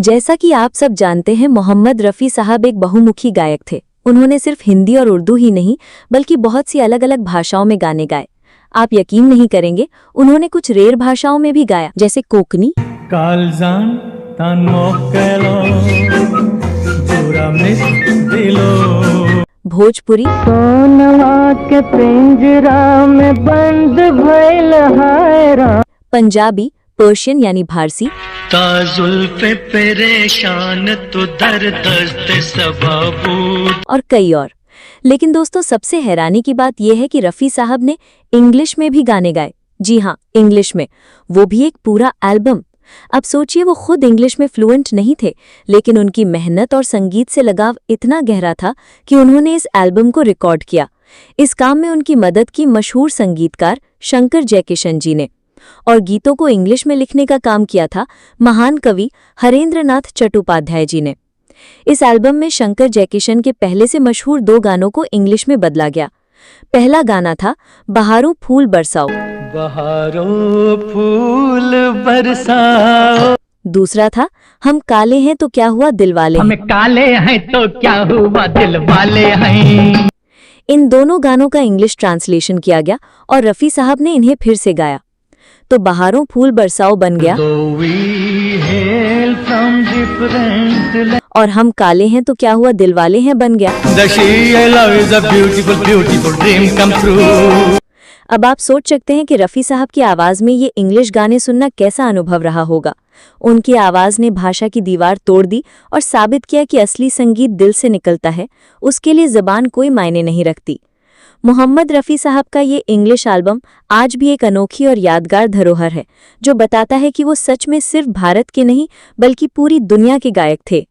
जैसा कि आप सब जानते हैं, मोहम्मद रफ़ी साहब एक बहुमुखी गायक थे। उन्होंने सिर्फ हिंदी और उर्दू ही नहीं बल्कि बहुत सी अलग अलग भाषाओं में गाने गाए। आप यकीन नहीं करेंगे, उन्होंने कुछ रेर भाषाओं में भी गाया, जैसे कोकनी, कालजान तान मोकलो पूरा मिस दिलो, भोजपुरी, सोनवा के पिंजरा में बंद भइल हायरा, पंजाबी, पर्शियन यानी फारसी, जुल्फे परेशान तो दर दर्द सबबूत और कई और। लेकिन दोस्तों, सबसे हैरानी की बात यह है कि रफ़ी साहब ने इंग्लिश में भी गाने गाए। जी हाँ, इंग्लिश में, वो भी एक पूरा एल्बम। अब सोचिए, वो खुद इंग्लिश में फ्लुएंट नहीं थे, लेकिन उनकी मेहनत और संगीत से लगाव इतना गहरा था कि उन्होंने इस एल्बम को रिकॉर्ड किया। इस काम में उनकी मदद की मशहूर संगीतकार शंकर जयकिशन जी ने, और गीतों को इंग्लिश में लिखने का काम किया था महान कवि हरेंद्रनाथ चट्टोपाध्याय जी ने। इस एल्बम में शंकर जयकिशन के पहले से मशहूर 2 गानों को इंग्लिश में बदला गया। पहला गाना था बहारों फूल बरसाओ, बहारों फूल बरसाओ, दूसरा था हम काले हैं तो क्या हुआ दिल वाले हैं। हम काले हैं तो क्या हुआ दिल वाले हैं। इन दोनों गानों का इंग्लिश ट्रांसलेशन किया गया और रफ़ी साहब ने इन्हें फिर से गाया, तो बहारों फूल बरसाओ बन गया और हम काले हैं तो क्या हुआ दिल वाले हैं बन गया। अब आप सोच सकते हैं कि रफ़ी साहब की आवाज़ में ये इंग्लिश गाने सुनना कैसा अनुभव रहा होगा। उनकी आवाज़ ने भाषा की दीवार तोड़ दी और साबित किया कि असली संगीत दिल से निकलता है, उसके लिए ज़बान कोई मायने नहीं रखती। मोहम्मद रफ़ी साहब का ये इंग्लिश एल्बम आज भी एक अनोखी और यादगार धरोहर है, जो बताता है कि वो सच में सिर्फ भारत के नहीं बल्कि पूरी दुनिया के गायक थे।